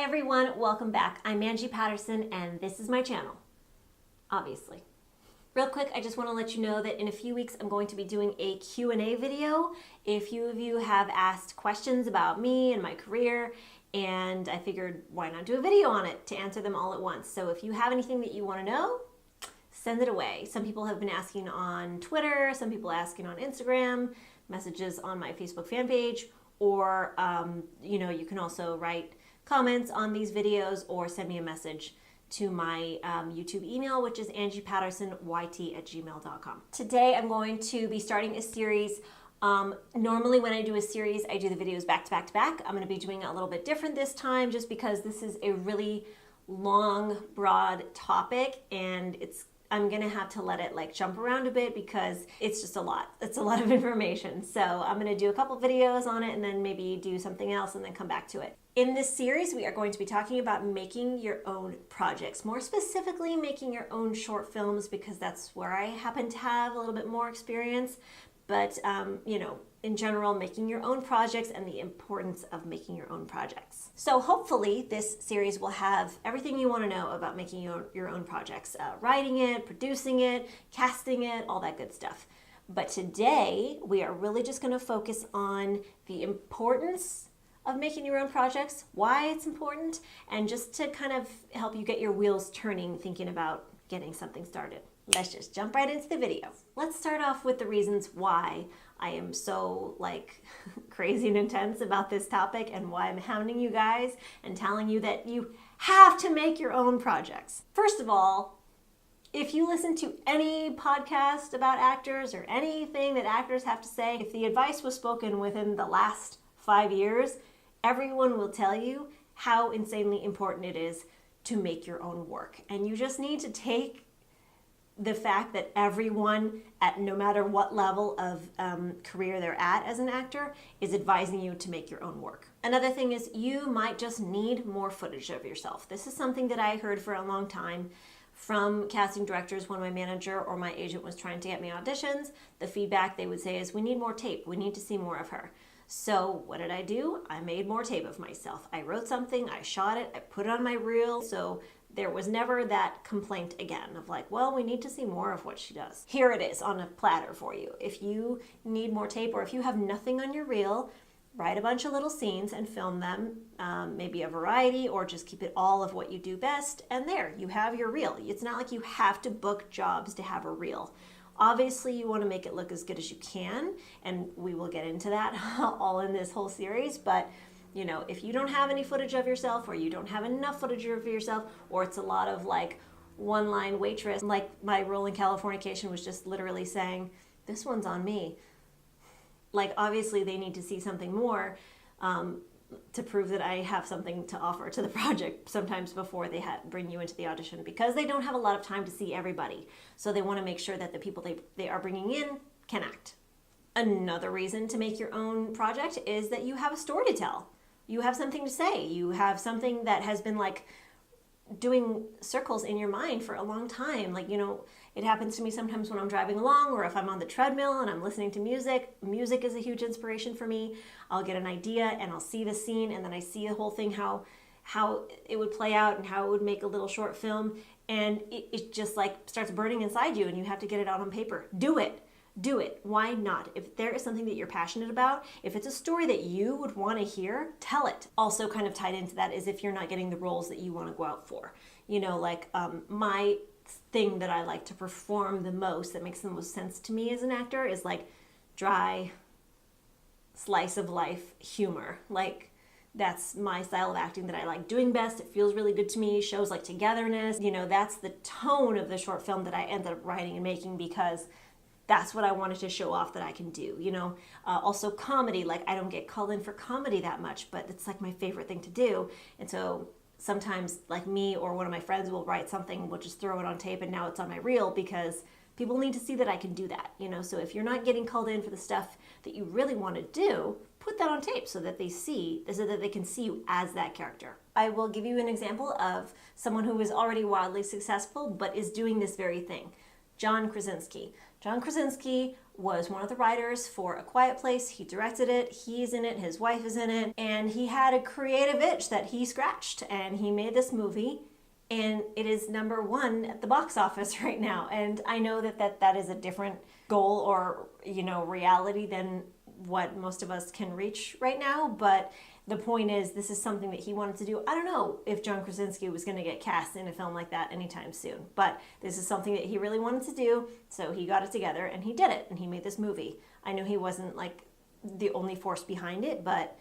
everyone, welcome back. I'm Angie Patterson and this is my channel, obviously. Real quick, I just want to let you know that in a few weeks I'm going to be doing a Q&A video. A few of you have asked questions about me and my career, and I figured why not do a video on it to answer them all at once. So if you have anything that you want to know, send it away. Some people have been asking on Twitter, some people asking on Instagram, messages on my Facebook fan page, or you can also write comments on these videos or send me a message to my YouTube email, which is angiepattersonyt@gmail.com. Today I'm going to be starting a series. Normally when I do a series, I do the videos back to back to back. I'm going to be doing it a little bit different this time just because this is a really long, broad topic, and I'm gonna have to let it jump around a bit because it's just a lot. It's a lot of information. So I'm gonna do a couple videos on it and then maybe do something else and then come back to it. In this series, we are going to be talking about making your own projects, more specifically making your own short films, because that's where I happen to have a little bit more experience. But, in general, making your own projects and the importance of making your own projects. So hopefully this series will have everything you want to know about making your own projects, writing it, producing it, casting it, all that good stuff. But today we are really just going to focus on the importance of making your own projects, why it's important, and just to kind of help you get your wheels turning thinking about getting something started. Let's just jump right into the video. Let's start off with the reasons why I am so crazy and intense about this topic and why I'm hounding you guys and telling you that you have to make your own projects. First of all, if you listen to any podcast about actors or anything that actors have to say, if the advice was spoken within the last 5 years, everyone will tell you how insanely important it is to make your own work. And you just need to take the fact that everyone, at no matter what level of career they're at as an actor, is advising you to make your own work. Another thing is you might just need more footage of yourself. This is something that I heard for a long time from casting directors when my manager or my agent was trying to get me auditions. The feedback they would say is, we need more tape. We need to see more of her. So what did I do? I made more tape of myself. I wrote something, I shot it, I put it on my reel. So there was never that complaint again of well, we need to see more of what she does. Here it is on a platter for you. If you need more tape, or if you have nothing on your reel, write a bunch of little scenes and film them, maybe a variety, or just keep it all of what you do best, and there, you have your reel. It's not like you have to book jobs to have a reel. Obviously, you want to make it look as good as you can, and we will get into that all in this whole series, but if you don't have any footage of yourself, or you don't have enough footage of yourself, or it's a lot of one-line waitress, my role in Californication was just literally saying, this one's on me. Obviously they need to see something more to prove that I have something to offer to the project sometimes before they bring you into the audition, because they don't have a lot of time to see everybody. So they want to make sure that the people they are bringing in can act. Another reason to make your own project is that you have a story to tell. You have something to say. You have something that has been doing circles in your mind for a long time. It happens to me sometimes when I'm driving along, or if I'm on the treadmill and I'm listening to music. Music is a huge inspiration for me. I'll get an idea and I'll see the scene, and then I see the whole thing, how it would play out and how it would make a little short film, and it just starts burning inside you, and you have to get it out on paper. Do it. Do it. Why not? If there is something that you're passionate about, if it's a story that you would want to hear, tell it. Also kind of tied into that is if you're not getting the roles that you want to go out for. My thing that I like to perform the most, that makes the most sense to me as an actor, is dry, slice of life humor. That's my style of acting that I like doing best. It feels really good to me. Shows like Togetherness, that's the tone of the short film that I ended up writing and making, because that's what I wanted to show off that I can do, Also comedy, I don't get called in for comedy that much, but it's my favorite thing to do. And so sometimes me or one of my friends will write something, we'll just throw it on tape, and now it's on my reel, because people need to see that I can do that, So if you're not getting called in for the stuff that you really want to do, put that on tape so that they can see you as that character. I will give you an example of someone who is already wildly successful but is doing this very thing. John Krasinski. John Krasinski was one of the writers for A Quiet Place. He directed it, he's in it, his wife is in it, and he had a creative itch that he scratched, and he made this movie, and it is #1 at the box office right now. And I know that is a different goal or, reality than what most of us can reach right now, but the point is, this is something that he wanted to do. I don't know if John Krasinski was going to get cast in a film like that anytime soon, but this is something that he really wanted to do, so he got it together and he did it, and he made this movie. I know he wasn't like the only force behind it, but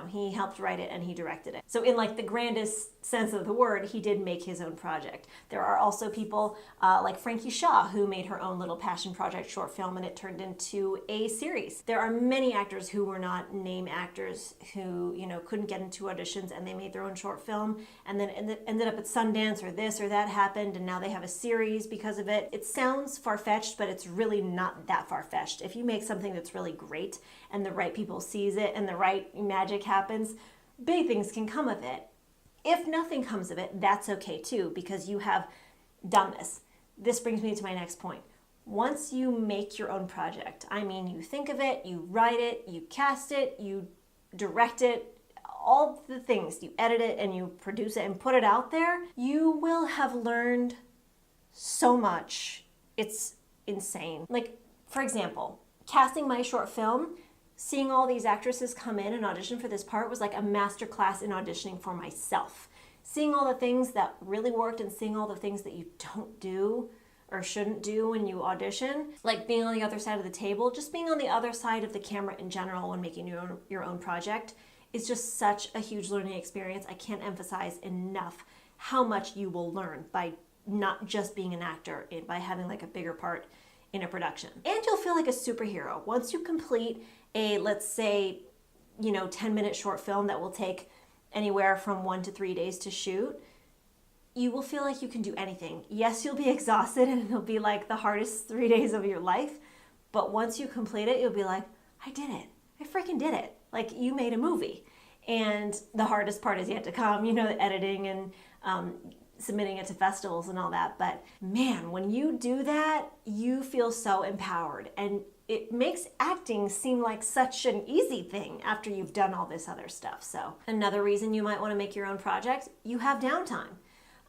he helped write it and he directed it. So in like the grandest sense of the word, he did make his own project. There are also people like Frankie Shaw, who made her own little passion project short film, and it turned into a series. There are many actors who were not name actors who, couldn't get into auditions, and they made their own short film and then ended up at Sundance, or this or that happened, and now they have a series because of it. It sounds far-fetched, but it's really not that far-fetched. If you make something that's really great and the right people sees it and the right magic happens, big things can come of it. If nothing comes of it, that's okay too, because you have done this. This brings me to my next point. Once you make your own project, you think of it, you write it, you cast it, you direct it, all the things, you edit it and you produce it and put it out there, you will have learned so much. It's insane. Like, for example, casting my short film, seeing all these actresses come in and audition for this part was like a masterclass in auditioning for myself. Seeing all the things that really worked and seeing all the things that you don't do or shouldn't do when you audition, like being on the other side of the table, just being on the other side of the camera in general when making your own project is just such a huge learning experience. I can't emphasize enough how much you will learn by not just being an actor, by having like a bigger part in a production. And you'll feel like a superhero once you complete a, let's say, 10-minute short film that will take anywhere from 1 to 3 days to shoot. You will feel like you can do anything. Yes, you'll be exhausted and it'll be like the hardest 3 days of your life, but once you complete it, you'll be like, I did it. I freaking did it. Like, you made a movie. And the hardest part is yet to come, the editing and submitting it to festivals and all that. But man, when you do that, you feel so empowered, and it makes acting seem like such an easy thing after you've done all this other stuff. So another reason you might want to make your own project, you have downtime.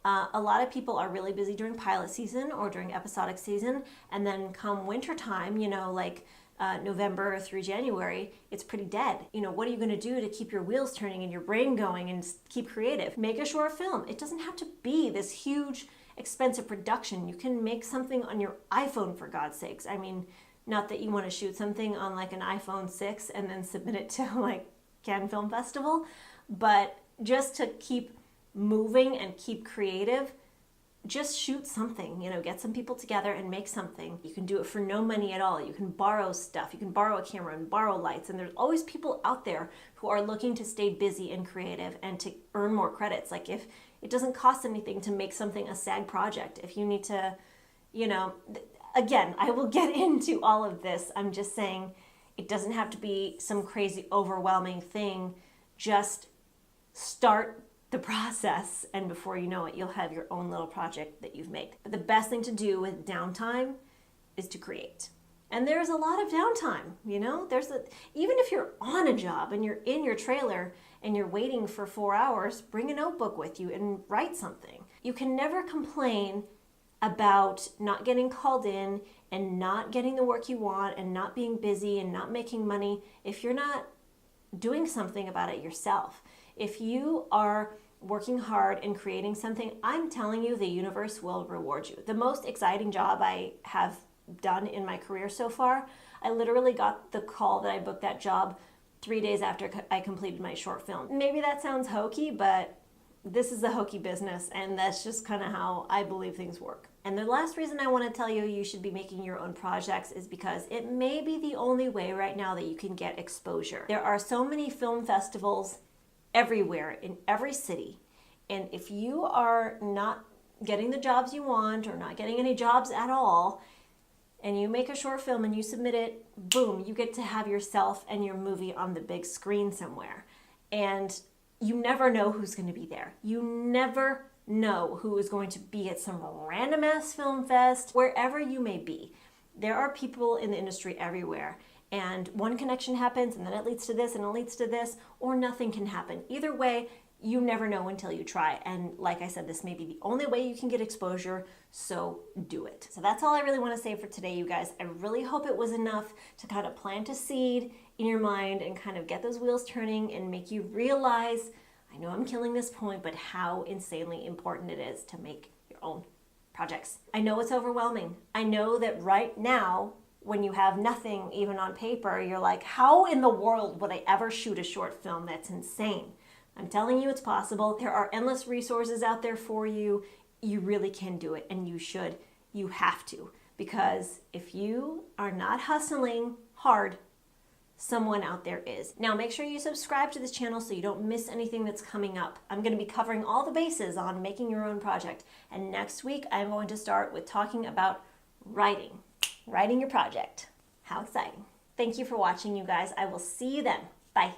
A lot of people are really busy during pilot season or during episodic season, and then come winter time, November through January, it's pretty dead. What are you going to do to keep your wheels turning and your brain going and keep creative? Make a short film. It doesn't have to be this huge, expensive production. You can make something on your iPhone, for God's sakes. Not that you want to shoot something on like an iPhone 6 and then submit it to like Cannes Film Festival, but just to keep moving and keep creative, just shoot something, get some people together and make something. You can do it for no money at all. You can borrow stuff. You can borrow a camera and borrow lights. And there's always people out there who are looking to stay busy and creative and to earn more credits. Like, if it doesn't cost anything to make something a SAG project, if you need to, again, I will get into all of this. I'm just saying it doesn't have to be some crazy overwhelming thing. Just start the process, and before you know it, you'll have your own little project that you've made. But the best thing to do with downtime is to create. And there's a lot of downtime, even if you're on a job and you're in your trailer and you're waiting for 4 hours, bring a notebook with you and write something. You can never complain about not getting called in and not getting the work you want and not being busy and not making money if you're not doing something about it yourself. If you are working hard and creating something, I'm telling you, the universe will reward you. The most exciting job I have done in my career so far, I literally got the call that I booked that job 3 days after I completed my short film. Maybe that sounds hokey, but this is a hokey business, and that's just kind of how I believe things work. And the last reason I want to tell you you should be making your own projects is because it may be the only way right now that you can get exposure. There are so many film festivals everywhere in every city, and if you are not getting the jobs you want or not getting any jobs at all, and you make a short film and you submit it, boom, you get to have yourself and your movie on the big screen somewhere. And you never know who's going to be there. You never know who is going to be at some random ass film fest, wherever you may be. There are people in the industry everywhere, and one connection happens and then it leads to this and it leads to this, or nothing can happen. Either way, you never know until you try. And like I said, this may be the only way you can get exposure, so do it. So that's all I really want to say for today, you guys. I really hope it was enough to kind of plant a seed in your mind and kind of get those wheels turning and make you realize, I know I'm killing this point, but how insanely important it is to make your own projects. I know it's overwhelming. I know that right now, when you have nothing even on paper, you're like, how in the world would I ever shoot a short film? That's insane. I'm telling you it's possible. There are endless resources out there for you. You really can do it, and you should. You have to, because if you are not hustling hard, someone out there is. Now make sure you subscribe to this channel so you don't miss anything that's coming up. I'm going to be covering all the bases on making your own project, and next week I'm going to start with talking about writing your project. How exciting. Thank you for watching, you guys. I will see you then. Bye.